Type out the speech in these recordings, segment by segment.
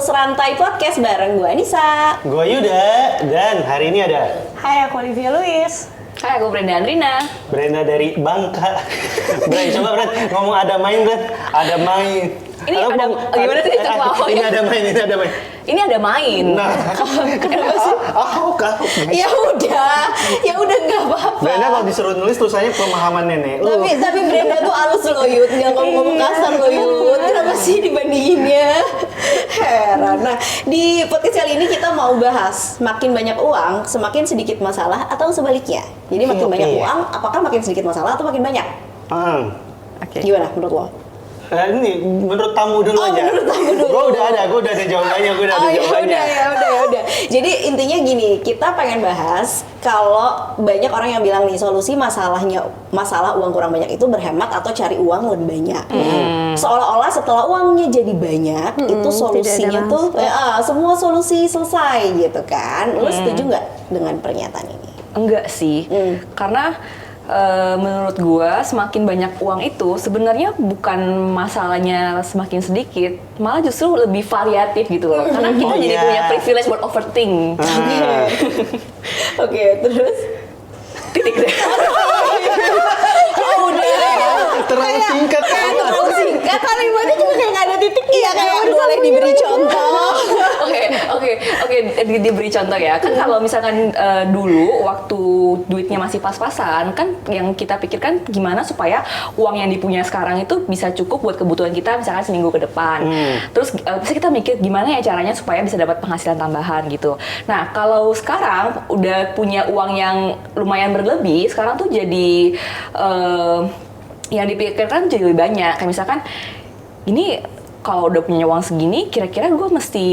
Rantai Podcast bareng gue Anissa. Gue Yuda, dan hari ini ada Hai, aku Olivia Luis. Hai, aku Brenda Andrina. Brenda dari Bangka. Bren, coba Bren, ngomong ada main Bren. Ada main. Ini ada, gimana sih? Ini ada main, ini ada main. Ini ada main. Nah, Kenapa sih? Ya udah nggak apa-apa. Brenda kalau disuruh nulis tulisannya pemahaman nenek. Tapi Brenda tuh halus loh Yud, nggak ngomong kasar loh Yud. Kenapa sih dibandinginnya? Heran. Nah, di podcast kali ini kita mau bahas makin banyak uang, semakin sedikit masalah atau sebaliknya. Jadi makin banyak uang, apakah makin sedikit masalah atau makin banyak? Oke. Gimana menurut lo? Ini menurut tamu dulu aja. Menurut tamu dulu. Gue udah ada jawabannya, Ya udah. Jadi intinya gini, kita pengen bahas kalau banyak orang yang bilang nih solusi masalah uang kurang banyak itu berhemat atau cari uang lebih banyak. Seolah-olah setelah uangnya jadi banyak, itu solusinya tuh semua solusi selesai gitu kan. Lo setuju nggak dengan pernyataan ini? Enggak sih, karena menurut gua semakin banyak uang itu sebenarnya bukan masalahnya semakin sedikit, malah justru lebih variatif gitu loh. Karena kita jadi punya privilege buat overthink. Oke, terus Titik deh. Terlalu singkat. Terlalu singkat, kalimatnya juga kayak nggak ada titik. Iya, kayak boleh diberi contoh. Oke, diberi contoh ya. Kan kalau misalkan dulu waktu duitnya masih pas-pasan, kan yang kita pikirkan gimana supaya uang yang dipunya sekarang itu bisa cukup buat kebutuhan kita misalkan seminggu ke depan. Terus bisa kita mikir gimana ya caranya supaya bisa dapat penghasilan tambahan gitu. Nah, kalau sekarang udah punya uang yang lumayan berlebih, sekarang tuh jadi yang dipikirkan jadi lebih banyak. Kayak misalkan ini kalau udah punya uang segini, kira-kira gue mesti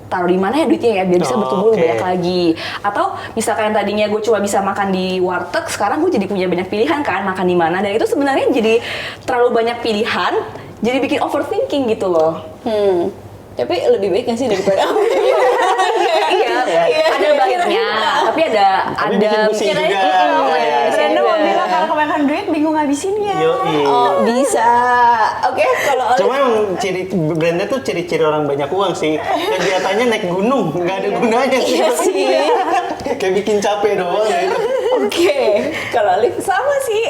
taruh di mana ya duitnya ya biar bisa bertumbuh lebih banyak lagi. Atau misalkan tadinya gue cuma bisa makan di warteg, sekarang gue jadi punya banyak pilihan kan makan di mana, dan itu sebenarnya jadi terlalu banyak pilihan, jadi bikin overthinking gitu loh. Tapi lebih baik nggak sih daripada Iya, ada baiknya, tapi ada bikin pusing juga. Brenda mau bilang kalau kebanyakan duit bingung ngabisinnya. Oh, bisa. Oke, kalau Cuma emang Brenda tuh ciri-ciri orang banyak uang sih. Yang dia tanya naik gunung, nggak ada gunanya sih. Iya sih. Kayak bikin capek doang ya itu. Oke, kalau Liv Sama sih,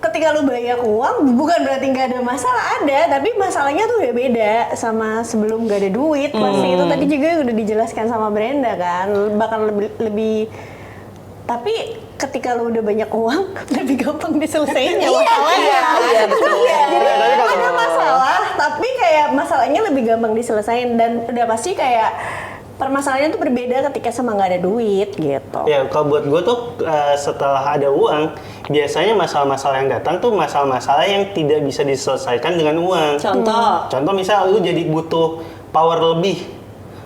ketika lu banyak uang bukan berarti nggak ada masalah, tapi masalahnya tuh udah beda sama sebelum nggak ada duit. Pasti itu tadi juga udah dijelaskan sama Brenda kan, bakal lebih tapi ketika lu udah banyak uang lebih gampang diselesaikan masalahnya. Iya, betul. Jadi ada masalah tapi kayak masalahnya lebih gampang diselesaikan, dan udah pasti kayak permasalahannya tuh berbeda ketika sama nggak ada duit gitu. Ya, kalau buat gue tuh setelah ada uang, biasanya masalah-masalah yang datang tuh masalah-masalah yang tidak bisa diselesaikan dengan uang. Contoh misal lu jadi butuh power lebih,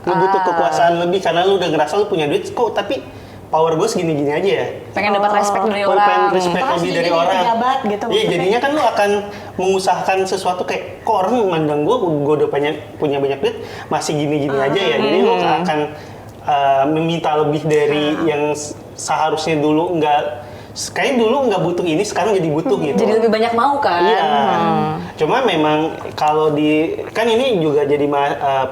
lu butuh kekuasaan lebih karena lu udah ngerasa lu punya duit kok, tapi power gue segini-gini aja ya. Pengen dapat respect dari Pengen orang. respect lebih dari orang. Pejabat gitu. Iya, jadinya kan lu akan mengusahakan sesuatu kayak kok orang memandang gue udah punya banyak duit masih gini-gini aja ya. Jadi lu akan meminta lebih dari yang seharusnya dulu kayaknya dulu nggak butuh ini, sekarang jadi butuh gitu. Jadi lebih banyak mau kan? Iya. Cuma memang kalau kan ini juga jadi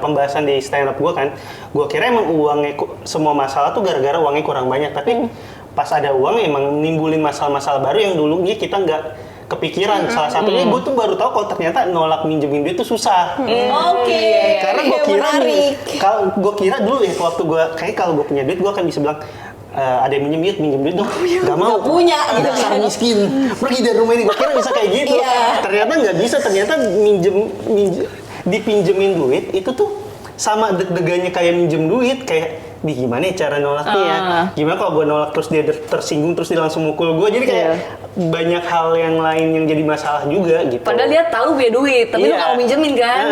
pembahasan di stand up gue kan. Gue kira emang uangnya semua masalah tuh gara-gara uangnya kurang banyak. Tapi pas ada uang emang nimbulin masalah-masalah baru yang dulunya kita nggak kepikiran. Salah satunya gue tuh baru tahu kalau ternyata nolak minjemin duit tuh susah. Oke. Karena gue kira dulu ya waktu gue kalau gue punya duit gue akan bisa bilang ada yang minjem duit dong, nggak mau, punya gitu dasar kan. miskin, pergi dari rumah ini. Gue kira bisa kayak gitu. Ternyata nggak bisa. Ternyata dipinjemin duit itu tuh sama deg-degannya kayak minjem duit. Kayak gimana ya cara nolaknya, gimana kalau gue nolak terus dia tersinggung terus dia langsung mukul gue, jadi kayak banyak hal yang lain yang jadi masalah juga gitu. Padahal dia tahu punya duit, tapi lu nggak mau minjemin kan?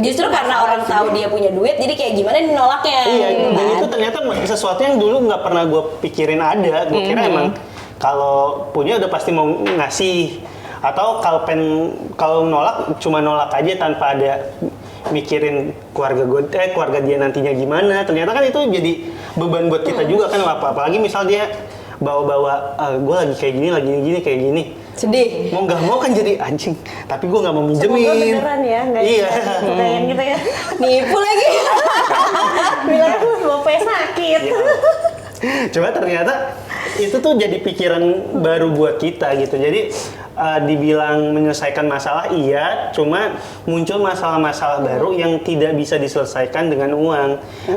Justru karena orang tahu dia punya duit, jadi kayak gimana nih nolaknya. Iya, dan itu ternyata sesuatu yang dulu nggak pernah gue pikirin ada. Gue kira emang kalau punya udah pasti mau ngasih, atau kalau nolak cuma nolak aja tanpa ada mikirin keluarga dia nantinya gimana. Ternyata kan itu jadi beban buat kita juga kan, apalagi misal dia bawa-bawa gue lagi kayak gini kayak gini. Sedih. Mau nggak mau kan jadi anjing. Tapi gue nggak mau minjemin. Semoga beneran ya, nggak Iya. kayak gitu ya. Nipu lagi. Bilangnya tuh bapaknya sakit. Iya. Cuma ternyata itu tuh jadi pikiran baru buat kita gitu. Jadi dibilang menyelesaikan masalah iya, cuma muncul masalah-masalah baru yang tidak bisa diselesaikan dengan uang.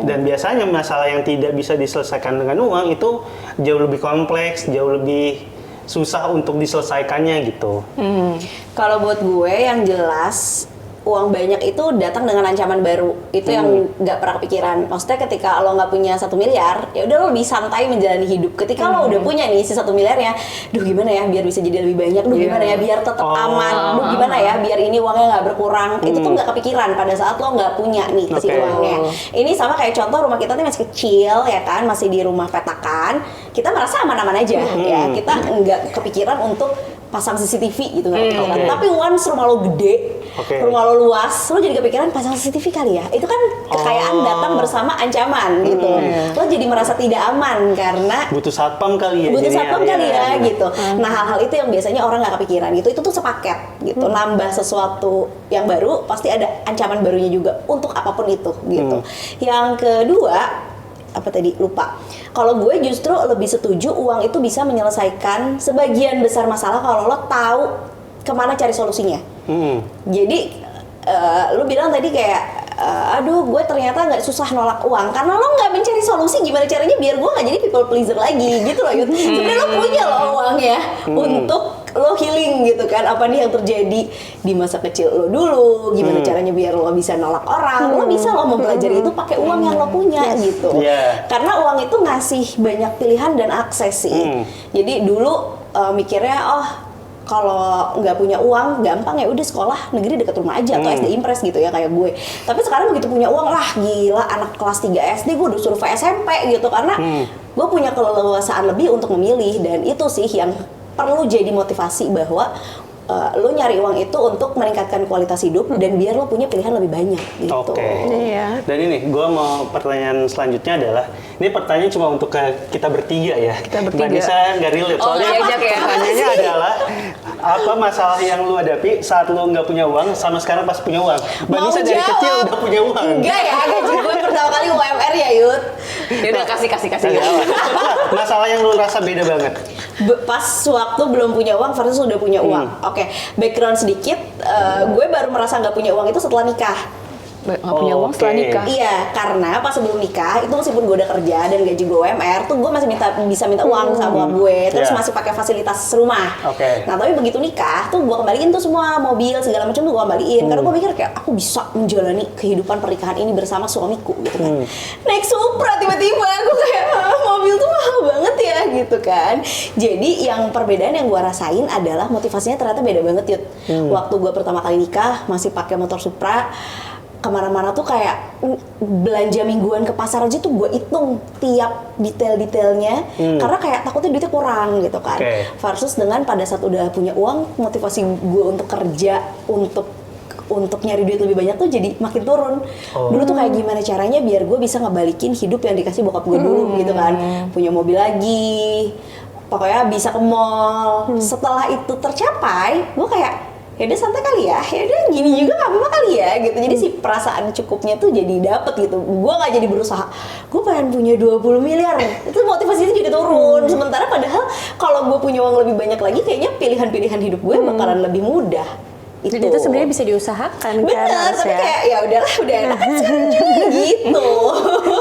Dan biasanya masalah yang tidak bisa diselesaikan dengan uang itu jauh lebih kompleks, jauh lebih susah untuk diselesaikannya gitu. Kalau buat gue yang jelas uang banyak itu datang dengan ancaman baru. Itu yang nggak pernah kepikiran. Maksudnya ketika lo nggak punya 1 miliar, ya udah lo lebih santai menjalani hidup. Ketika lo udah punya nih si 1 miliarnya, duh gimana ya biar bisa jadi lebih banyak, duh gimana ya biar tetap aman, duh gimana ya biar ini uangnya nggak berkurang. Itu tuh nggak kepikiran pada saat lo nggak punya nih si uangnya. Ini sama kayak contoh rumah kita nih masih kecil ya kan, masih di rumah petakan. Kita merasa aman-aman aja ya. Kita nggak kepikiran untuk pasang CCTV gitu nggak kepikiran. Tapi once rumah lo gede, rumah lo luas, lo jadi kepikiran pasang CCTV kali ya. Itu kan kekayaan datang bersama ancaman gitu. Lo jadi merasa tidak aman karena Butuh satpam kali ya. butuh jadinya. satpam kali ya Iya. gitu. Nah hal-hal itu yang biasanya orang nggak kepikiran gitu. Itu tuh sepaket gitu. Nambah sesuatu yang baru pasti ada ancaman barunya juga untuk apapun itu gitu. Yang kedua apa tadi lupa. Kalau gue justru lebih setuju uang itu bisa menyelesaikan sebagian besar masalah kalau lo tahu kemana cari solusinya. Jadi lu bilang tadi kayak aduh gue ternyata nggak susah nolak uang karena lo nggak mencari solusi gimana caranya biar gue nggak jadi people pleaser lagi gitu loh Yud. Sebenarnya lo punya lo uangnya untuk lo healing gitu kan apa nih yang terjadi di masa kecil lo dulu gimana caranya biar lo bisa nolak orang lo bisa lo mempelajari itu pakai uang yang lo punya gitu. Karena uang itu ngasih banyak pilihan dan akses sih. Jadi dulu mikirnya kalau nggak punya uang gampang ya udah sekolah negeri dekat rumah aja atau SD Impres gitu ya kayak gue. Tapi sekarang begitu punya uang lah gila anak kelas 3 SD gue udah survei SMP gitu karena gue punya keleluasaan lebih untuk memilih dan itu sih yang perlu jadi motivasi bahwa lo nyari uang itu untuk meningkatkan kualitas hidup dan biar lo punya pilihan lebih banyak gitu. Iya. Dan ini gue mau pertanyaan selanjutnya adalah ini pertanyaan cuma untuk kita bertiga ya. Kita bertiga. Mbak Nisa nggak relate soalnya diajak ya. pertanyaannya adalah apa masalah yang lu hadapi saat lu nggak punya uang sama sekarang pas punya uang? Mbak Nisa dari kecil udah punya uang. Enggak ya, gaji gue pertama kali UMR ya Yud. Ya udah kasih. Masalah yang lu rasa beda banget. Pas waktu belum punya uang versus udah punya uang. Oke, background sedikit, gue baru merasa nggak punya uang itu setelah nikah. Nggak punya uang setelah nikah. Iya, karena pas sebelum nikah itu meskipun gue udah kerja dan gaji gue UMR tuh gue masih bisa minta uang sama bokap gue, terus masih pakai fasilitas rumah. Nah tapi begitu nikah tuh gue kembaliin tuh semua mobil segala macam tuh gue kembaliin karena gue mikir kayak aku bisa menjalani kehidupan pernikahan ini bersama suamiku gitu kan. Naik Supra tiba-tiba gue kayak mobil tuh mahal banget ya gitu kan. Jadi yang perbedaan yang gue rasain adalah motivasinya ternyata beda banget Yud. Waktu gue pertama kali nikah masih pakai motor Supra. Kemana-mana tuh kayak belanja mingguan ke pasar aja tuh gue hitung tiap detail-detailnya karena kayak takutnya duitnya kurang gitu kan. Versus dengan pada saat udah punya uang motivasi gue untuk kerja untuk nyari duit lebih banyak tuh jadi makin turun. Dulu tuh kayak gimana caranya biar gue bisa ngebalikin hidup yang dikasih bokap gue dulu gitu kan. Punya mobil lagi, pokoknya bisa ke mall. Setelah itu tercapai, gue kayak ya udah santai kali ya udah gini juga nggak apa-apa kali ya gitu. Jadi si perasaan cukupnya tuh jadi dapet gitu. Gue nggak jadi berusaha gue pengen punya 20 miliar itu motivasinya jadi turun. Sementara padahal kalau gue punya uang lebih banyak lagi kayaknya pilihan-pilihan hidup gue bakalan lebih mudah. Jadi itu sebenarnya bisa diusahakan bener, kan tapi harusnya. kayak ya udahlah udah enak kan sekarang juga gitu.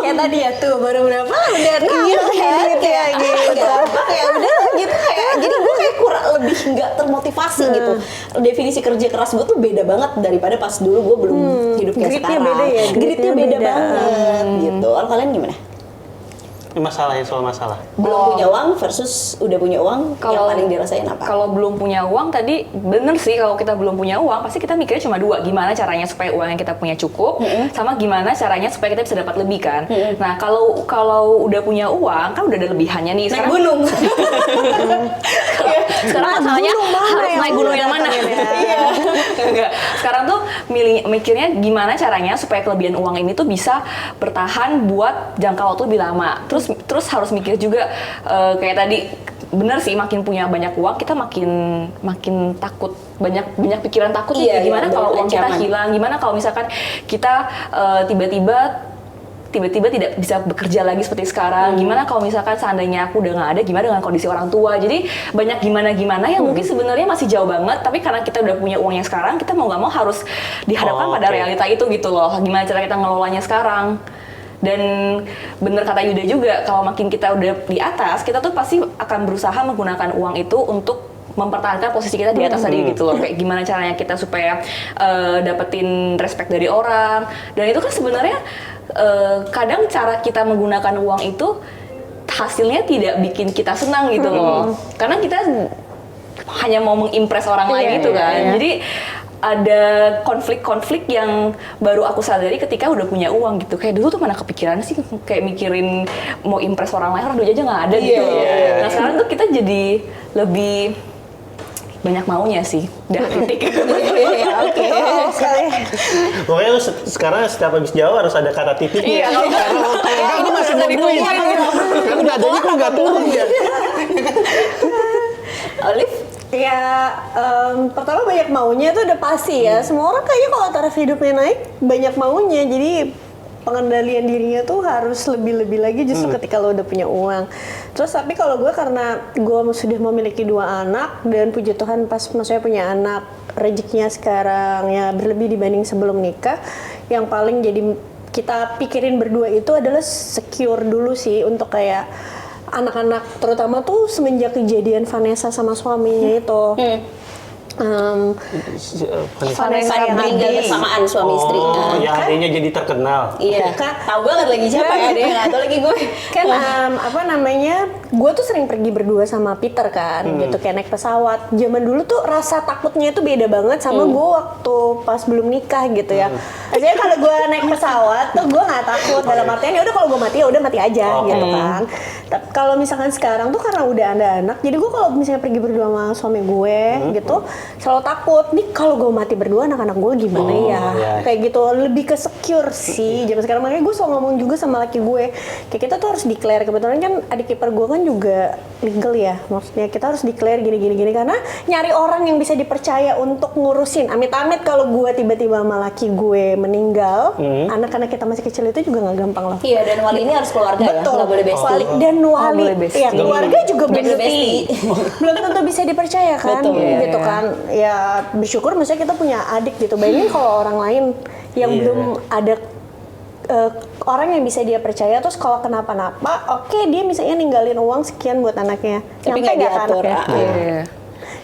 Kayak tadi ya tuh baru berapa udah Iya kan kayak gitu. kayak udah gitu kayak jadi gue kayak kurang lebih nggak termotivasi gitu. Definisi kerja keras gue tuh beda banget daripada pas dulu gue belum hidup kayak Gritnya sekarang. beda ya, Gritnya beda beda. banget gitu. Kalau kalian gimana? Masalah soal masalah. Belum punya uang versus udah punya uang yang paling dirasain apa? Kalau belum punya uang tadi bener sih kalau kita belum punya uang pasti kita mikirnya cuma dua, gimana caranya supaya uang yang kita punya cukup sama gimana caranya supaya kita bisa dapat lebih kan. Nah kalau udah punya uang kan udah ada lebihannya nih. Naik gunung. Sekarang masalahnya harus naik gunung yang mana? Iya. Enggak. Sekarang tuh mikirnya gimana caranya supaya kelebihan uang ini tuh bisa bertahan buat jangka waktu lebih lama. Terus harus mikir juga kayak tadi bener sih, makin punya banyak uang kita makin takut, banyak pikiran takut Iya, nih, gimana iya, kalau banyak uang kita ancaman. hilang, gimana kalau misalkan kita tiba-tiba tidak bisa bekerja lagi seperti sekarang, gimana kalau misalkan seandainya aku udah nggak ada, gimana dengan kondisi orang tua. Jadi banyak gimana yang mungkin sebenarnya masih jauh banget, tapi karena kita udah punya uang yang sekarang, kita mau nggak mau harus dihadapkan pada realita itu gitu loh, gimana cara kita ngelolanya sekarang. Dan bener kata Yuda juga, kalau makin kita udah di atas, kita tuh pasti akan berusaha menggunakan uang itu untuk mempertahankan posisi kita di atas tadi gitu loh. Kayak gimana caranya kita supaya dapetin respect dari orang. Dan itu kan sebenarnya kadang cara kita menggunakan uang itu hasilnya tidak bikin kita senang gitu loh. Karena kita hanya mau mengimpress orang lain gitu kan. Jadi ada konflik-konflik yang baru aku sadari ketika udah punya uang gitu. Kayak dulu tuh mana kepikiran sih kayak mikirin mau impress orang lain, orang duit aja nggak ada gitu. Nah sekarang tuh kita jadi lebih banyak maunya sih. Dah titik. Oke. Pokoknya lu sekarang setiap habis jawab harus ada kata titiknya. Iya, kalau Karena ini masih nungguin. Kan nggak jadi kok nggak turun ya. Olive? Ya, pertama banyak maunya itu udah pasti ya. Semua orang kayaknya kalau taraf hidupnya naik, banyak maunya. Jadi pengendalian dirinya tuh harus lebih-lebih lagi justru ketika lo udah punya uang. Terus tapi kalau gue, karena gue sudah memiliki 2 anak dan puji Tuhan pas maksudnya punya anak, rezekinya sekarang ya berlebih dibanding sebelum nikah. Yang paling jadi kita pikirin berdua itu adalah secure dulu sih untuk kayak anak-anak, terutama tuh semenjak kejadian Vanessa sama suaminya itu. Vanessa yang meninggal bersamaan suami istri. Oh, ya adanya jadi terkenal. Iya, tahu banget lagi siapa ya dia, nggak tahu lagi gue. Kan apa namanya, gue tuh sering pergi berdua sama Peter kan, gitu kayak naik pesawat. Zaman dulu tuh rasa takutnya itu beda banget sama gue waktu pas belum nikah gitu ya. Maksudnya kalau gue naik pesawat tuh gue nggak takut, dalam artian ya udah kalau gue mati ya udah mati aja gitu kan. Tapi kalau misalkan sekarang tuh karena udah ada anak, jadi gue kalau misalnya pergi berdua sama suami gue gitu selalu takut nih kalau gue mati berdua anak-anak gue gimana ya. Kayak gitu, lebih ke secure sih zaman sekarang. Makanya gue selalu ngomong juga sama laki gue, kayak kita tuh harus declare. Kebetulan kan adik ipar gue kan juga legal ya, maksudnya kita harus declare gini karena nyari orang yang bisa dipercaya untuk ngurusin. Amit-amit kalau gue tiba-tiba sama laki gue meninggal, anak-anak kita masih kecil itu juga nggak gampang loh. Iya, dan wali ini harus keluarga ya, Betul. nggak boleh bestie. Wali dan wali, boleh bestie. ya keluarga juga belum Boleh tentu bestie. belum tentu bisa dipercaya kan, Betul. gitu kan. Ya bersyukur misalnya kita punya adik gitu. Bayangin kalau orang lain yang belum ada orang yang bisa dia percaya, terus kalau kenapa-napa, oke dia misalnya ninggalin uang sekian buat anaknya, Tapi nyampe nggak nggak ke diatur. anaknya?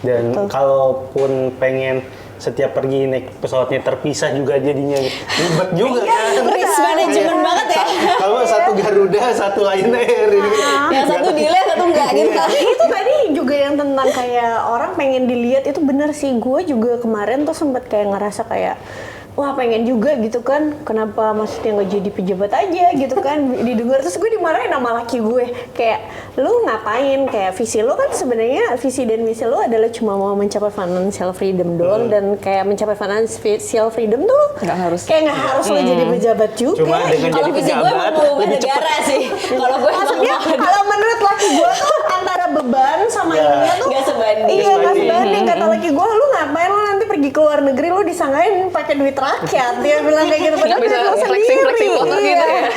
Dan kalaupun pengen setiap pergi naik pesawatnya terpisah juga jadinya ribet juga kan. Risk management banget ya. Kalau satu Garuda, satu Lion Air ini. Yang satu delay, satu enggak gitu. Itu tadi juga yang tentang kayak orang pengen dilihat, itu bener sih. Gue juga kemarin tuh sempet kayak ngerasa kayak wah pengen juga gitu kan, kenapa maksudnya nggak jadi pejabat aja gitu kan, didengar. Terus gue dimarahin sama laki gue, kayak lu ngapain, kayak visi lu kan sebenarnya, visi dan misi lu adalah cuma mau mencapai financial freedom doang, dan kayak mencapai financial freedom tuh Nggak harus. kayak nggak harus lo jadi pejabat juga. Cuma dengan Kalau jadi visi gue pejabat mau mengubah lebih cepat. negara sih. Kalau gue Maksudnya emang kalau menurut laki gue tuh antara beban sama ininya tuh nggak sebanding. Iya nggak sebanding. Kata laki gue, lu ngapain lo nanti pergi ke luar negeri lu disangkain pakai duit rakyat. Dia bilang kayak gitu. Padahal Nggak bisa duit lo flexing sendiri. foto gitu ya.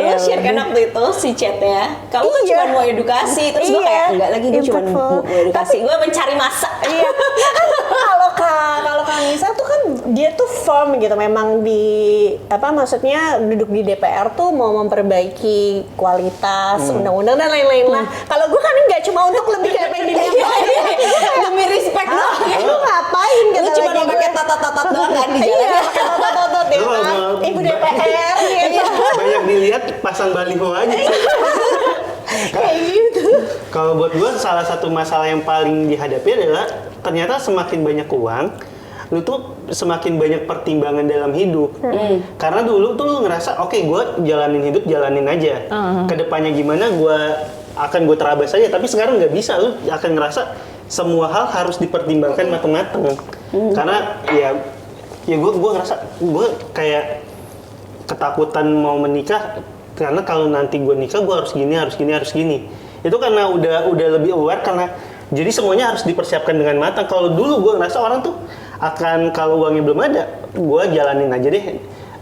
Lu share kan waktu itu si chatnya, kamu kan Iya. cuma mau edukasi, terus gue Iya. kayak enggak lagi, gue cuma Impactful. mau edukasi, gue mencari masa. Iya. Kalau Kak Nisa tuh kan dia tuh firm gitu, memang di apa maksudnya duduk di DPR tuh mau memperbaiki kualitas undang-undang dan lain-lain lah. Kalau gue kan enggak, cuma untuk lebih kayak pengen dilihat Demi respect doang. lu ngapain Lu kata cuma laki mau gue. pakai tatat-tatat doang kan di jalan. Iya, pakai totot-totot ya Lu kan. mau- Ibu DPR gitu. Banyak dilihat pasang baliho aja. Kayak gitu. Kalau buat gue salah satu masalah yang paling dihadapi adalah ternyata semakin banyak uang, lu tuh semakin banyak pertimbangan dalam hidup. Karena dulu tuh lu ngerasa oke, gue jalanin hidup, jalanin aja. Kedepannya gimana gue terabas aja. Tapi sekarang nggak bisa, lu akan ngerasa semua hal harus dipertimbangkan matang-matang. Karena ya gue ngerasa gue kayak ketakutan mau menikah karena kalau nanti gue nikah gue harus gini. Itu karena udah lebih aware, karena jadi semuanya harus dipersiapkan dengan matang. Kalau dulu gue ngerasa orang tuh akan kalau uangnya belum ada, gue jalanin aja deh,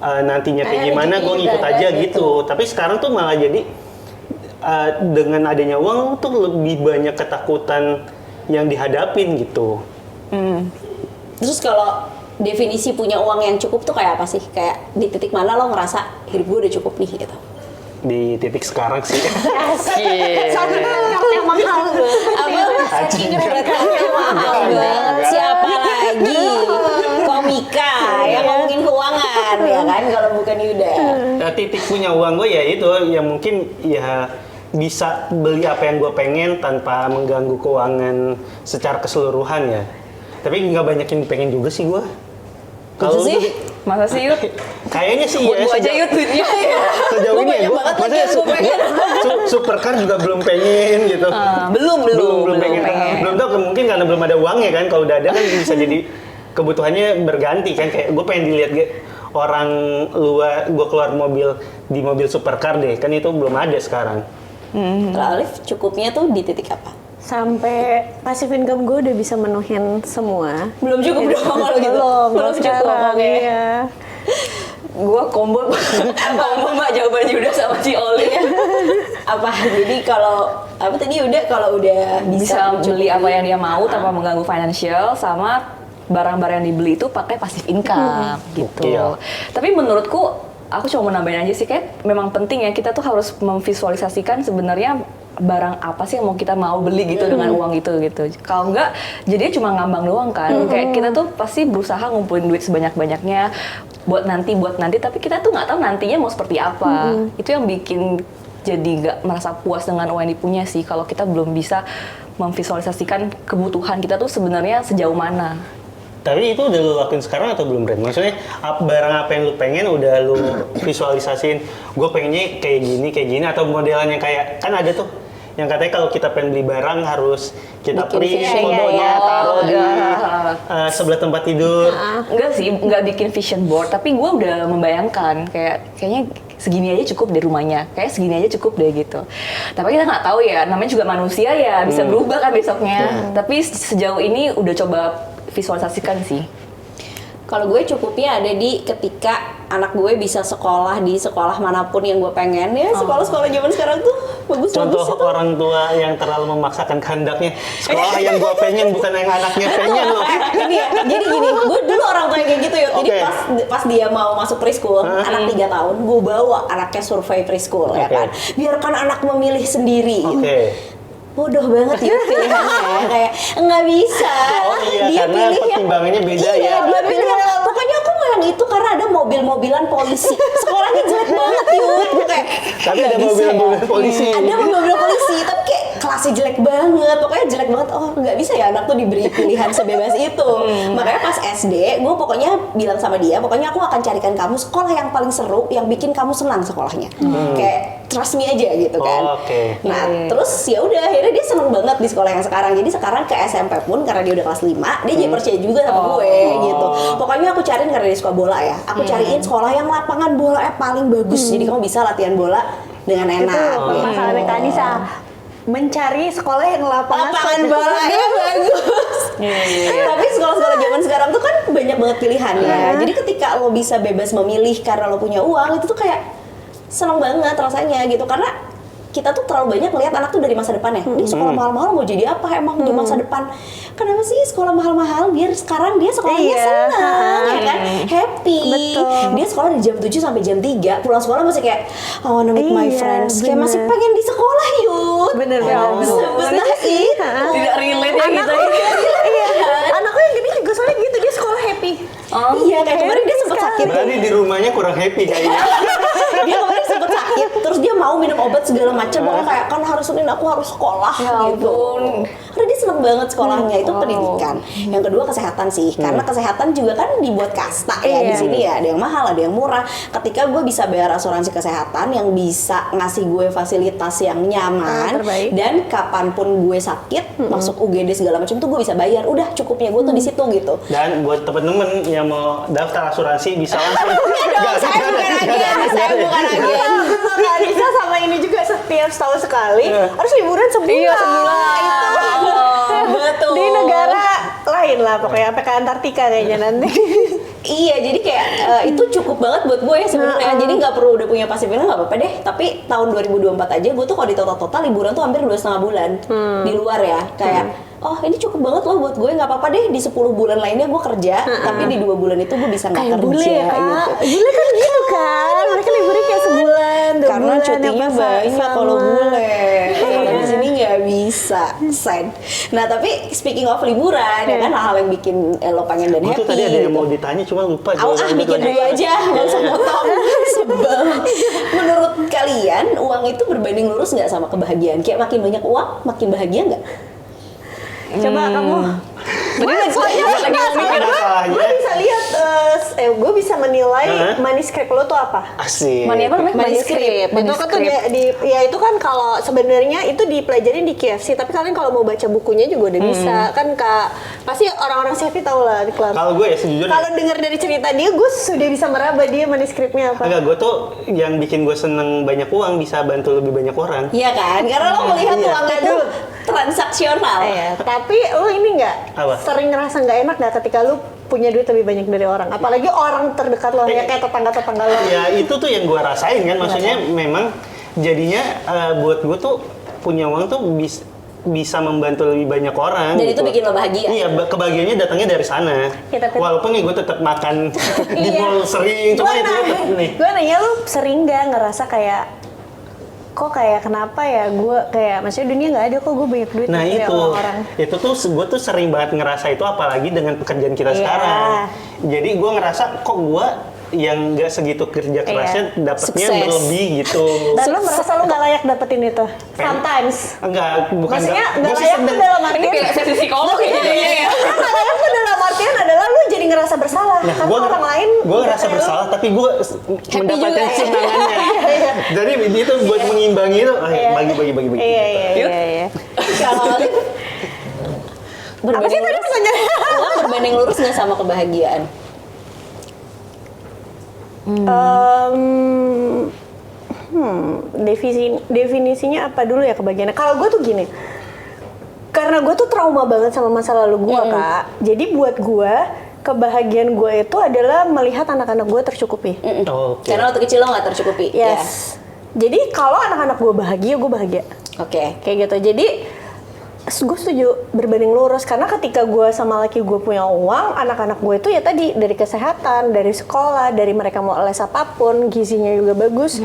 nantinya kayak gimana gue ngikut aja gitu. Tapi sekarang tuh malah jadi dengan adanya uang tuh lebih banyak ketakutan yang dihadapin gitu. Terus kalau definisi punya uang yang cukup tuh kayak apa sih? Kayak di titik mana lo ngerasa hidup gue udah cukup nih gitu? Di titik sekarang sih. Saking yang mahal tuh. Apa? Saking yang mahal banget. Siapa lagi? Komika yang ngomongin keuangan ya kan kalau bukan Yuda. Titik punya uang gue ya itu, ya mungkin ya bisa beli apa yang gue pengen tanpa mengganggu keuangan secara keseluruhan ya. Tapi nggak banyak yang pengen juga sih gue. Kalau sih? Masa sih Yud? kayaknya sih Buat ya. gua aja Yud duitnya. Sejauh Gua ini ya banyak gue, banget lagi maksudnya yang gua pengen. supercar juga belum pengen gitu. Belum pengen. Belum tahu, mungkin karena belum ada uangnya kan. Kalau udah ada kan bisa jadi kebutuhannya berganti kan. Kayak gue pengen dilihat orang luar, gue keluar di mobil supercar deh. Kan itu belum ada sekarang. Kalau Alif cukupnya tuh di titik apa? Sampai passive income gue udah bisa menuhin semua. Belum cukup dong kalau gitu. Belum sekarang. oke. Iya. Gua combo mbak jawabannya udah sama si Oli. Apa? Jadi kalau apa tadi udah kalau udah Bisa bisa beli apa yang dia mau tanpa mengganggu financial, sama barang-barang yang dibeli itu pakai passive income gitu. Gokil. Tapi menurutku aku cuma mau nambahin aja sih, kayak memang penting ya kita tuh harus memvisualisasikan sebenarnya barang apa sih yang mau kita beli gitu dengan uang itu gitu. Kalau enggak jadinya cuma ngambang doang kan. Kayak kita tuh pasti berusaha ngumpulin duit sebanyak-banyaknya buat nanti, tapi kita tuh nggak tahu nantinya mau seperti apa. Itu yang bikin jadi nggak merasa puas dengan uang yang dipunya sih, kalau kita belum bisa memvisualisasikan kebutuhan kita tuh sebenarnya sejauh mana. Tapi itu udah lu lakuin sekarang atau belum, Ren? Maksudnya barang apa yang lu pengen udah lu visualisasiin, gue pengennya kayak gini, atau modelannya kayak, kan ada tuh yang katanya kalau kita pengen beli barang harus kita Bikin print vision board. fotonya, taruh di sebelah tempat tidur. Enggak sih, enggak bikin vision board, tapi gue udah membayangkan kayaknya segini aja cukup deh rumahnya, kayak segini aja cukup deh gitu. Tapi kita nggak tahu ya, namanya juga manusia ya, bisa berubah kan besoknya. Tapi sejauh ini udah coba visualisasikan sih. Kalau gue cukupnya ada di ketika anak gue bisa sekolah di sekolah manapun yang gue pengen ya. Sekolah-sekolah zaman sekarang tuh bagus-bagus Contoh itu. orang tua yang terlalu memaksakan kehendaknya, sekolah yang gue pengen bukan yang anaknya pengen loh. Ini ya, jadi gini, gue dulu orang tua yang kayak gitu ya. Jadi Oke. pas dia mau masuk preschool, anak 3 tahun, gue bawa anaknya survei preschool ya Oke. kan. Biarkan anak memilih sendiri. Oke. Bodoh banget ya pilihannya, kayak nggak bisa. Oh iya, karena pertimbangannya beda iya, ya. dia pilih yang, pokoknya aku mau yang itu karena ada mobil-mobilan polisi. Sekolahnya jelek banget Yud. Gue kayak, Tapi nggak ada bisa mobil-mobil polisi. Ada mobil-mobil polisi, tapi kayak kelasnya jelek banget. Pokoknya jelek banget. Oh nggak bisa ya anak tuh diberi pilihan sebebas itu. Makanya pas SD, gue pokoknya bilang sama dia, pokoknya aku akan carikan kamu sekolah yang paling seru, yang bikin kamu senang sekolahnya. Kayak trust me aja gitu kan. Oh, oke. Nah, terus ya udah akhirnya dia seneng banget di sekolah yang sekarang. Jadi sekarang ke SMP pun karena dia udah kelas 5, dia jadi percaya juga sama gue gitu. Pokoknya aku cariin karena dia suka bola ya. Aku cariin sekolah yang lapangan bolanya paling bagus. Jadi kamu bisa latihan bola dengan enak. Itu masalah Kanisa. Mencari sekolah yang Lapangan bolanya bagus. Tapi sekolah-sekolah zaman sekarang tuh kan banyak banget pilihannya. Jadi ketika lo bisa bebas memilih karena lo punya uang, itu tuh kayak seneng banget rasanya gitu. Karena kita tuh terlalu banyak lihat anak tuh dari masa depan ya. Dia sekolah mahal-mahal mau jadi apa emang di masa depan? Kenapa sih sekolah mahal-mahal? Biar sekarang dia sekolahnya Iya. senang, ya kan? Happy. Betul. Dia sekolah dari jam 7 sampai jam 3. Pulang sekolah masih kayak I wanna meet my Iya, friends. Kayak bener. masih pengen di sekolah Yud. Bener. Sebentar sih. itu. Tidak relate ya gitu. Iya. Anakku yang gini juga soalnya gitu, dia sekolah happy. Iya, kayak kemarin dia sempat sakit. Berarti di rumahnya kurang happy kayaknya. Dia kemarin sempat sakit, terus dia mau minum obat segala macam. Pokoknya kayak kan harus aku harus sekolah Ya gitu. ampun. Karena dia seneng banget sekolahnya, itu pendidikan. Yang kedua kesehatan sih, karena kesehatan juga kan dibuat kasta ya di Iya. sini ya. Ada yang mahal, ada yang murah. Ketika gue bisa bayar asuransi kesehatan yang bisa ngasih gue fasilitas yang nyaman terbaik. dan kapanpun gue sakit, masuk UGD segala macam tuh gue bisa bayar. Udah cukupnya gue tuh di situ gitu. Dan buat temen-temen yang mau daftar asuransi bisa langsung. Saya bukan agen, saya bukan agen. Anissa sama ini juga setiap setahun sekali harus liburan sebulan. Iya, sebulan. Itu Betul. di negara lain lah pokoknya, sampai ke Antartika kayaknya nanti. Iya, jadi kayak itu cukup banget buat gue ya sebenarnya. Jadi nggak perlu udah punya pasif income, nggak apa-apa deh. Tapi tahun 2024 aja gue tuh kalau di total liburan tuh hampir 2,5 bulan di luar ya. Kayak oh ini cukup banget loh buat gue, nggak apa-apa deh di 10 bulan lainnya gue kerja, tapi di 2 bulan itu gue bisa nggak Kayak kerja bule ya kak, gitu. bule kan gitu kan, mereka liburnya kayak sebulan, 2 Karena bulan, cutinya apa banyak sama. kalau bule. Kalau Iya. di sini nggak bisa, Sen. Nah tapi speaking of liburan, ya kan hal-hal yang bikin lo pengen dan Gue happy. tuh tadi ada yang gitu. mau ditanya cuma lupa. Bikin dulu aja, nggak usah potong. Sebel. Menurut kalian, uang itu berbanding lurus nggak sama kebahagiaan? Kayak makin banyak uang, makin bahagia nggak? Coba kamu. Tadi lagi mikir. Gue bisa lihat, gue bisa menilai Hah? manuskrip lo tuh apa. Asik. Money apa namanya? Manuskrip. Itu kan tuh ya itu kan kalau sebenarnya itu dipelajarin di KFC, tapi kalian kalau mau baca bukunya juga udah bisa. Kan Kak, pasti orang-orang CFP tahu lah di kelas. Kalau gue ya sejujurnya. Kalau dengar dari cerita dia, gue sudah bisa meraba dia manuskripnya apa. Enggak, gue tuh yang bikin gue seneng banyak uang bisa bantu lebih banyak orang. Iya kan? Karena lo melihat Iya. uangnya itu transaksional. Iya, tapi lo ini nggak Apa? sering ngerasa nggak enak nggak ketika lo punya duit lebih banyak dari orang, apalagi orang terdekat lo ya kayak tetangga lo. Ya itu tuh yang gue rasain kan, maksudnya memang jadinya buat gue tuh punya uang tuh bisa membantu lebih banyak orang. Dan itu gitu. bikin lo bahagia. Iya, kebahagiaannya datangnya dari sana. Ya, tapi- Walaupun nih gue tetap makan di Iya. mall sering, cuma itu tetap nih. Gue nanya lo sering nggak ngerasa kayak kok kayak kenapa ya gue kayak maksudnya dunia nggak ada kok gue banyak duit Nah kayak itu, orang-orang. itu tuh gue tuh sering banget ngerasa itu apalagi dengan pekerjaan kita Iya. sekarang. Jadi gue ngerasa kok gue yang nggak segitu kerja kerasnya dapatnya Sukses. berlebih gitu. Dan lo merasa lo nggak layak dapetin itu sometimes. Enggak, bukan. Maksudnya gua nggak sih layak tuh sedang- dalam Ini artian kayak sesi psikolog ya jadinya ya. nggak layak tuh dalam artian adalah lo jadi ngerasa bersalah Nah, karena orang lain gue ngerasa kayak lo. bersalah, tapi gue mendapatkan juga ya. kesenangannya. Iya. Jadi itu buat mengimbangi itu, bagi. Iya iya. Kalau Apa sih tadi pertanyaannya? uang berbanding lurus nggak sama kebahagiaan? Definisinya apa dulu ya kebahagiaan? Kalau gue tuh gini, karena gue tuh trauma banget sama masa lalu gue kak. Jadi buat gue kebahagiaan gue itu adalah melihat anak-anak gue tercukupi. Oke. Karena waktu kecil lo nggak tercukupi. Yes. Jadi kalau anak-anak gue bahagia, gue bahagia. Ya. Oke. Kayak gitu. Jadi gue setuju berbanding lurus karena ketika gue sama laki gue punya uang, anak-anak gue itu ya tadi dari kesehatan, dari sekolah, dari mereka mau les apapun, gizinya juga bagus,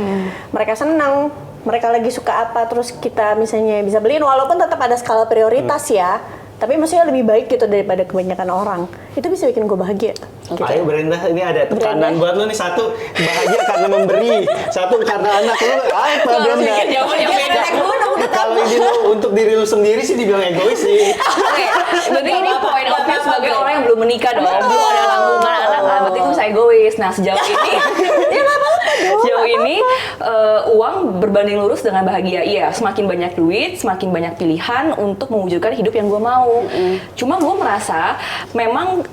mereka senang, mereka lagi suka apa, terus kita misalnya bisa beliin walaupun tetap ada skala prioritas ya, tapi maksudnya lebih baik gitu daripada kebanyakan orang. Itu bisa bikin gue bahagia. Gitu. Ayo Brenda, ini ada tekanan buat lo nih. Satu, bahagia karena memberi. Satu, karena anak lo. Ayo Pak Harus Brenda. bikin jawaban yang beda. Kalau ini lo untuk diri lo sendiri sih dibilang egois sih. Oke, berarti ini point of view sebagai orang yang belum menikah dong, belum ada tanggungan anak kan, berarti itu bisa egois. Nah sejauh ini, sejauh ini uang berbanding lurus dengan bahagia. Iya, semakin banyak duit, semakin banyak pilihan untuk mewujudkan hidup yang gue mau. Cuma gue merasa memang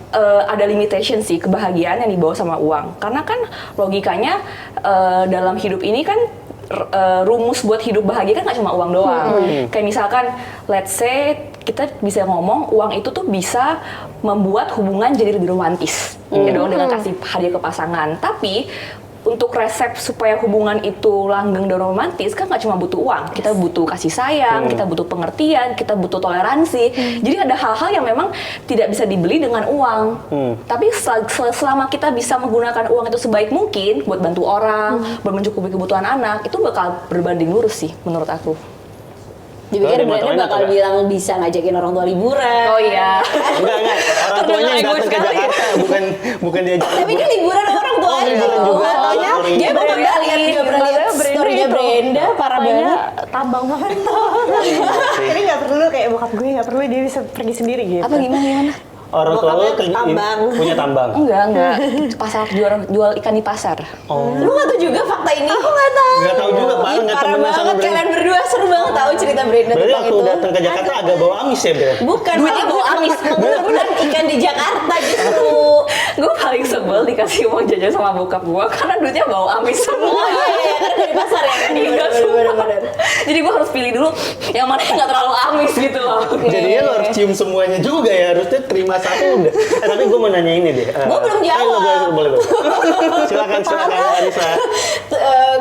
ada limitation sih kebahagiaan yang dibawa sama uang, karena kan logikanya dalam hidup ini kan rumus buat hidup bahagia kan nggak cuma uang doang. Kayak misalkan, let's say kita bisa ngomong uang itu tuh bisa membuat hubungan jadi lebih romantis, ya dong, dengan kasih hadiah ke pasangan. Tapi untuk resep supaya hubungan itu langgeng dan romantis kan nggak cuma butuh uang, kita butuh kasih sayang, kita butuh pengertian, kita butuh toleransi. Jadi ada hal-hal yang memang tidak bisa dibeli dengan uang. Tapi selama kita bisa menggunakan uang itu sebaik mungkin buat bantu orang, buat mencukupi kebutuhan anak, itu bakal berbanding lurus sih menurut aku. Dipikir Oh, ada Brenda motornya bakal tuh, ya? bilang bisa ngajakin orang tua liburan. Oh iya. Enggak. Orang tuanya yang Egois datang ke sekali. Jakarta, bukan diajak. Tapi dia liburan sama orang tuanya. liburan juga. Katanya Oh, dia mau Brenda pernah lihat story-nya Brenda, parah banget. Tabang banget. Jadi nggak perlu kayak bokap gue nggak perlu dia bisa pergi sendiri gitu. Apa gimana? orang tua lu tambang. punya tambang. Enggak. Pasar jual ikan di pasar. Oh. Lu nggak tahu juga fakta ini? Aku nggak tahu. Nggak tahu juga, Ih, Bang, nggak parah temenan sama banget Brenda. kalian berdua, seru banget tahu cerita Brenda Berarti tentang waktu itu. datang ke Jakarta agak bau amis ya, Bel? Bukan, malah bau amis, menggunakan ikan di Jakarta justru. Gue paling sebel dikasih uang jajan sama bokap gue karena duitnya bau amis Oh semua. iya, karena dari pasar ya. Iya, Bener-bener. Jadi gue harus pilih dulu yang mana yang nggak terlalu amis gitu loh. Jadinya lo harus cium semuanya juga ya, harusnya terima satu udah. Tapi gue mau nanya ini deh. Gua belum jawab. Boleh. Silakan Anissa.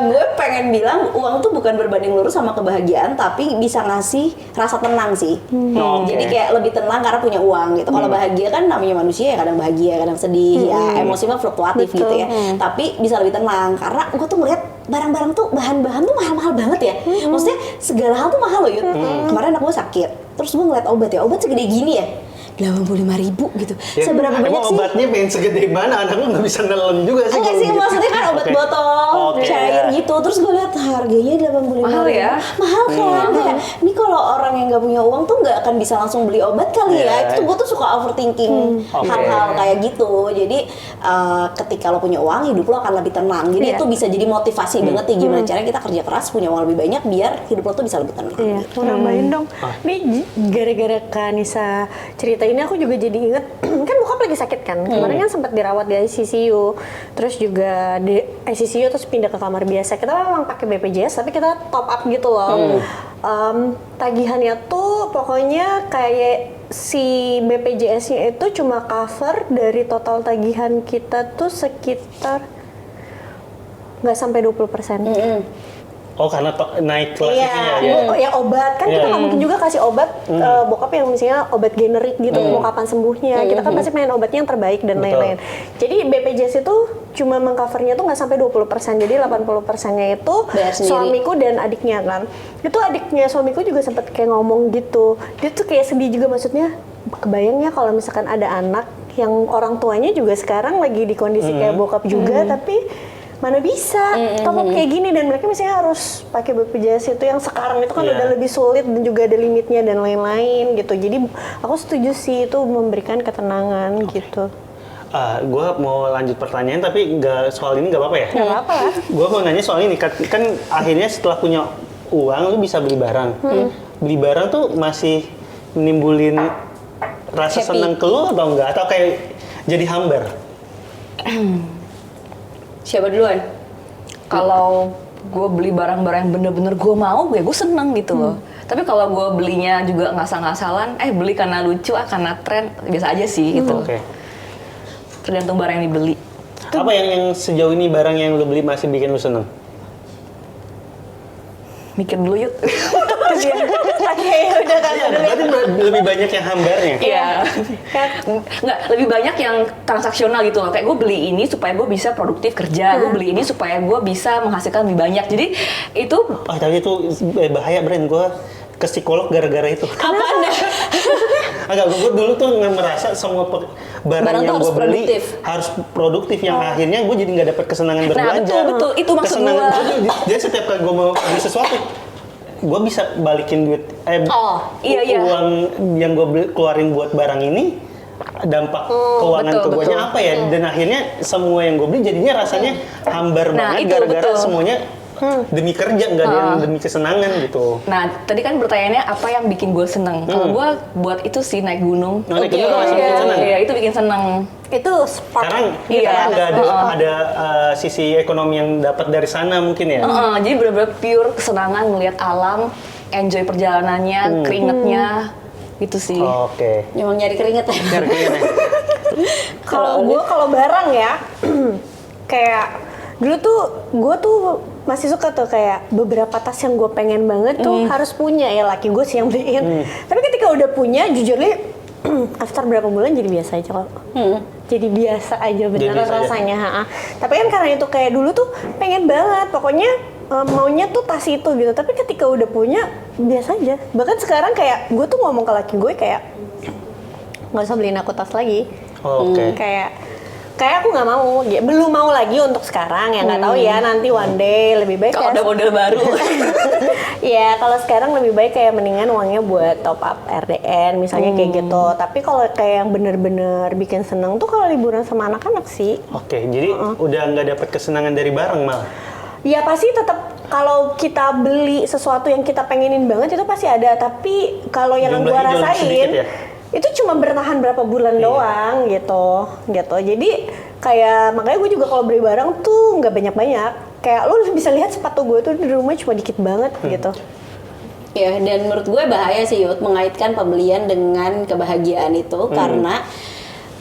Gue pengen bilang uang tuh bukan berbanding lurus sama kebahagiaan, tapi bisa ngasih rasa tenang sih. Oke. Jadi kayak lebih tenang karena punya uang gitu. Kalau bahagia kan namanya manusia ya, kadang bahagia, kadang sedih, ya emosi mah fluktuatif gitu ya. Tapi bisa lebih tenang karena gue tuh ngeliat barang-barang tuh bahan-bahan tuh mahal-mahal banget ya. Maksudnya segala hal tuh mahal loh Yud. Kemarin aku sakit, terus gue ngeliat obat segede gini ya. 85.000 gitu. Ya, Seberapa banyak emang sih? obatnya pengen segede mana? Anak lu nggak bisa nelen juga sih. Enggak kalau sih, gitu. maksudnya kan obat Oke. botol, Oke, cair ya. gitu. Terus gue lihat harganya 85.000. Mahal ya? Mahal kan? Kayak, ini kalau orang yang nggak punya uang tuh nggak akan bisa langsung beli obat kali Iya. ya. Itu gue tuh suka overthinking Oke. hal-hal kayak gitu. Jadi ketika lo punya uang, hidup lo akan lebih tenang. Jadi Iya. itu bisa jadi motivasi banget nih gimana caranya kita kerja keras punya uang lebih banyak biar hidup lo tuh bisa lebih tenang. Iya, mau nambahin dong. Nih gara-gara Kak Nisa cerita ini aku juga jadi inget kan bokap lagi sakit kan. Kemarin kan sempat dirawat di ICU. Terus juga di ICU terus pindah ke kamar biasa. Kita memang pakai BPJS tapi kita top up gitu loh. Tagihannya tuh pokoknya kayak si BPJS-nya itu cuma cover dari total tagihan kita tuh sekitar nggak sampai 20%. Oh, karena naik kelas Iya, ya obat kan kita Iya. nggak mungkin juga kasih obat bokap yang misalnya obat generik gitu mau kapan sembuhnya. Kita kan pasti pengen obatnya yang terbaik dan Betul. lain-lain. Jadi BPJS itu cuma mengcovernya tuh nggak sampai 20%. Jadi 80%-nya itu Bayar sendiri. suamiku dan adiknya kan. Itu adiknya suamiku juga sempat kayak ngomong gitu. Dia tuh kayak sedih juga maksudnya. Kebayang ya kalau misalkan ada anak yang orang tuanya juga sekarang lagi di kondisi kayak bokap juga tapi mana bisa top up kayak gini dan mereka misalnya harus pakai BPJS itu yang sekarang itu kan Iya. udah lebih sulit dan juga ada limitnya dan lain-lain gitu. Jadi aku setuju sih itu memberikan ketenangan gitu. Gue mau lanjut pertanyaan tapi soal ini nggak apa-apa ya? Nggak apa-apa. Gue mau nanya soal ini kan akhirnya setelah punya uang lu bisa beli barang. Beli barang tuh masih menimbulin rasa Happy. senang ke lu atau enggak? Atau kayak jadi hambar? Siapa duluan? Kalau gue beli barang-barang yang bener-bener gue mau, ya gue seneng gitu loh. Tapi kalau gue belinya juga ngasal-ngasalan, beli karena lucu, karena tren, biasa aja sih gitu. Oke. Tergantung barang yang dibeli. Apa yang sejauh ini barang yang lu beli masih bikin lu seneng? Mikir dulu yuk. Oke, udah kan. Iya, berarti lebih banyak yang hambarnya. Iya. Nggak, lebih banyak yang transaksional gitu loh. Kayak gue beli ini supaya gue bisa produktif kerja. Gue beli ini supaya gue bisa menghasilkan lebih banyak. Jadi itu Oh, tapi itu bahaya, Bren. Gue ke psikolog gara-gara itu. Apaan dah? Agak gue dulu tuh merasa semua barang Barang tuh yang harus gue beli produktif. harus produktif yang akhirnya gue jadi nggak dapet kesenangan berbelanja. betul, itu maksud Kesenangan gua. Jadi setiap kali gue mau beli sesuatu, gue bisa balikin duit iya. uang yang gue keluarin buat barang ini dampak keuangan betul, ke guanya betul. apa ya? Dan akhirnya semua yang gue beli jadinya rasanya hambar Nah, banget itu gara-gara betul. semuanya demi kerja nggak ada yang demi kesenangan gitu. Nah, tadi kan pertanyaannya apa yang bikin gue seneng? Kalau gue buat itu sih naik gunung. Naik gunung tuh masih bikin seneng? Iya, itu bikin seneng. Itu spark. Sekarang Iya. karena nggak ada sisi ekonomi yang dapat dari sana mungkin ya. Jadi benar-benar pure kesenangan melihat alam, enjoy perjalanannya, keringetnya, gitu sih. Oke. Emang nyari keringet ya? Biar kayaknya. Kalau barang ya kayak dulu tuh gue tuh masih suka tuh kayak beberapa tas yang gue pengen banget tuh harus punya ya laki gue sih yang beliin. Tapi ketika udah punya jujur nih after berapa bulan jadi biasa aja kok. Jadi biasa aja beneran biasa aja. rasanya. Tapi kan karena itu kayak dulu tuh pengen banget pokoknya maunya tuh tas itu gitu. Tapi ketika udah punya biasa aja. Bahkan sekarang kayak gue tuh ngomong ke laki gue kayak nggak usah beliin aku tas lagi. Oke. Kayak kayak aku nggak mau, belum mau lagi untuk sekarang ya, nggak tahu ya nanti one day lebih baik Kalau ada model baru. ya kalau sekarang lebih baik kayak mendingan uangnya buat top up RDN misalnya kayak gitu. Tapi kalau kayak yang bener-bener bikin seneng tuh kalau liburan sama anak-anak sih. Oke, jadi udah nggak dapat kesenangan dari bareng malah. Ya pasti tetap kalau kita beli sesuatu yang kita pengenin banget itu pasti ada. Tapi kalau yang Jumlahnya gua jauh lebih rasain sedikit ya? itu cuma bertahan berapa bulan doang gitu. Jadi kayak makanya gue juga kalau beli barang tuh nggak banyak-banyak. Kayak lu bisa lihat sepatu gue tuh di rumah cuma dikit banget gitu. Ya, dan menurut gue bahaya sih Yud mengaitkan pembelian dengan kebahagiaan itu karena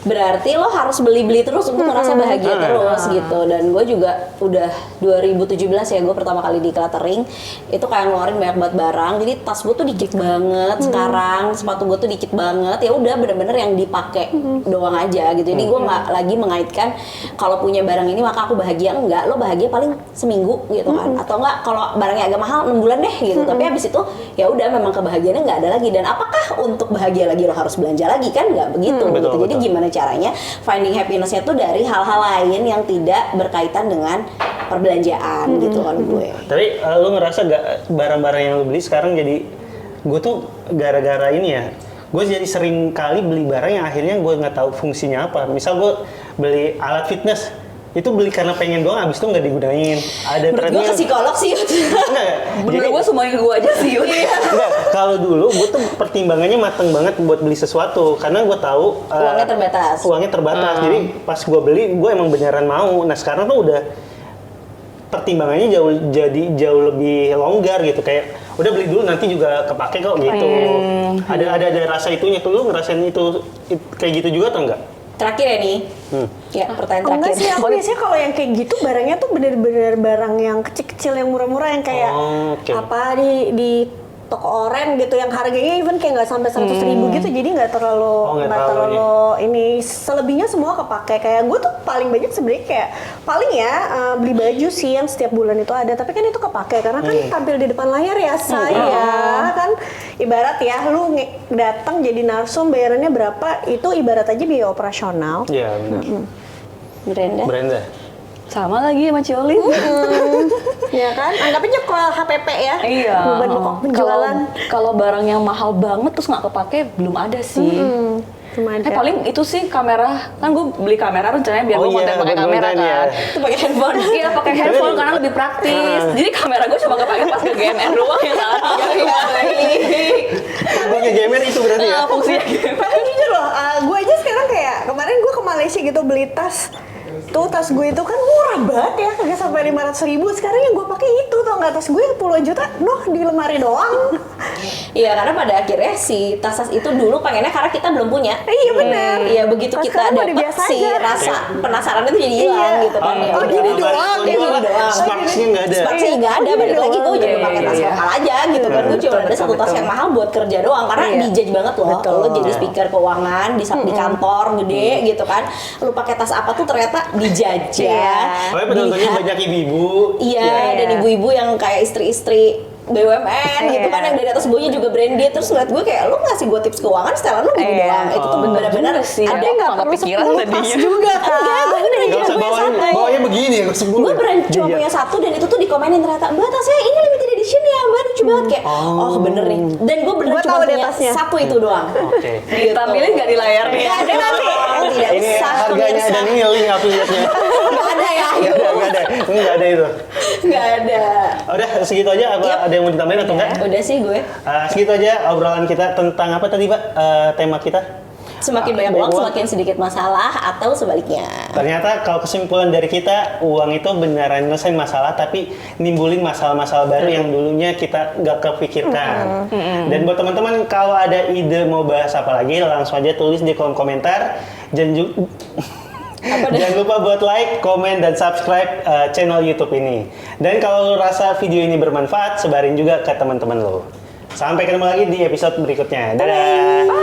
berarti lo harus beli-beli terus untuk merasa bahagia terus gitu. Dan gue juga udah 2017 ya gue pertama kali di Cluttering itu kayak ngeluarin banyak banget barang, jadi tas gue tuh dikit banget sekarang, sepatu gue tuh dikit banget, ya udah bener-bener yang dipakai doang aja gitu. Jadi gue nggak lagi mengaitkan kalau punya barang ini maka aku bahagia, enggak, lo bahagia paling seminggu gitu kan, atau enggak kalau barangnya agak mahal 6 bulan deh gitu. Tapi habis itu ya udah memang kebahagiaannya nggak ada lagi. Dan apakah untuk bahagia lagi lo harus belanja lagi? Kan nggak begitu gitu. Betul, Jadi betul. gimana caranya finding happiness-nya tuh dari hal-hal lain yang tidak berkaitan dengan perbelanjaan gitu kan gue. Tapi lu ngerasa gak barang-barang yang lu beli sekarang jadi, gue tuh gara-gara ini ya, gue jadi sering kali beli barang yang akhirnya gue nggak tahu fungsinya apa. Misal gue beli alat fitness, itu beli karena pengen doang, abis itu nggak digunain. Ada Menurut gue ke psikolog sih. Enggak, Menurut gue semuanya ke gue aja sih. enggak, kalau dulu gue tuh pertimbangannya mateng banget buat beli sesuatu karena gue tahu Uangnya terbatas. Uangnya terbatas. Jadi pas gue beli, gue emang beneran mau. Nah sekarang tuh udah pertimbangannya jauh lebih longgar gitu, kayak udah beli dulu nanti juga kepake kok gitu. Ada rasa itunya tuh. Lu ngerasain itu kayak gitu juga atau enggak? Terakhir ya nih. Ya, pertanyaan Enggak terakhir. sih, aku biasanya kalau yang kayak gitu barangnya tuh bener-bener barang yang kecil-kecil yang murah-murah yang kayak Oh, oke. apa di toko oren gitu yang harganya even kayak nggak sampai 100.000 gitu, jadi nggak terlalu nggak nggak terlalu terlalu ini, selebihnya semua kepake. Kayak gue tuh paling banyak sebenarnya kayak paling ya beli baju sih yang setiap bulan itu ada, tapi kan itu kepake karena kan tampil di depan layar ya saya kan, ibarat ya lu datang jadi narsum bayarannya berapa, itu ibarat aja biaya operasional. Iya benar. Brenda. Brenda. Sama lagi sama Ciolin. Ya kan, anggap aja kalau HPP ya. Iya. Beban pokok penjualan. Kalau barang yang mahal banget terus nggak kepake belum ada sih. Cuma ada. Paling itu sih kamera, kan gue beli kamera rencananya biar Oh gue konten iya, pakai buat kamera konten, kan. ya. Itu pakai handphone. Iya pakai handphone karena lebih praktis. Jadi kamera gue cuma kepake pas ke GMR doang ya kan. Punya gamer itu berarti ya? Fungsinya gitu. Tapi jujur loh, gue aja sekarang kayak kemarin gue ke Malaysia gitu beli tas. Tuh tas gue itu kan murah banget ya, kagak sampai 500.000. Sekarang yang gue pakai itu tau nggak, tas gue yang puluhan juta, di lemari doang. Iya, karena pada akhirnya si tas-tas itu dulu pengennya karena kita belum punya. Iya benar. Iya, begitu Pas kita sekarang udah dapat biasa si aja. rasa penasaran itu jadi hilang Iya. gitu kan. Ya Oh, udah. gini Lemari doang, itu gini doang. Sparks-nya nggak ada. Spark sih nggak ada, Oh, balik gini lagi gue doang. jadi Iya, pakai tas iya. lokal aja gitu kan. Gue cuma ada satu tas yang mahal buat kerja doang karena Iya. dijudge banget loh. Betul. Lo jadi speaker keuangan di kantor gede gitu kan. Lo pakai tas apa tuh ternyata dijajah. Iya. Pokoknya penontonnya dilihat. banyak ibu-ibu. Iya, Iya. dan ibu-ibu yang kayak istri-istri BUMN gitu kan, yang dari atas bawahnya juga branded. Terus ngeliat gue kayak, lu ngasih gue tips keuangan, setelan lu gini Iya. doang. Itu tuh bener-bener sih. ada Tapi nggak Nggak perlu kepikiran 10 tas tadinya. juga kan. Enggak, gue beneran Gak cuma usah punya bawanya, satu. bawanya begini ya, gue Gue beneran cuma Iya. punya satu dan itu tuh dikomenin ternyata, Mbak tasnya ini limited edition ya, Mbak lucu banget. Kayak, oh bener nih. Dan gue beneran Gua cuma tahu deh punya tasnya. satu itu doang. Oke. Ditampilin nggak di layar nih? Nggak ada nanti. Tidak Ini usah harganya pemirsa. ada nih link affiliate-nya. Nggak ada ya, ayo. Nggak ada. Ini nggak ada itu. Nggak ada. Udah segitu aja, apa Yap. ada yang mau ditambahin atau enggak? Udah sih gue. Segitu aja obrolan kita tentang apa tadi, Pak? Tema kita. Semakin banyak uang, semakin sedikit masalah atau sebaliknya. Ternyata kalau kesimpulan dari kita, uang itu beneran nyelesain masalah, tapi nimbulin masalah-masalah baru yang dulunya kita nggak kepikirkan. Dan buat teman-teman, kalau ada ide mau bahas apa lagi, langsung aja tulis di kolom komentar. Jangan lupa buat like, komen, dan subscribe channel YouTube ini. Dan kalau lo rasa video ini bermanfaat, sebarin juga ke teman-teman lo. Sampai ketemu lagi di episode berikutnya. Dadah!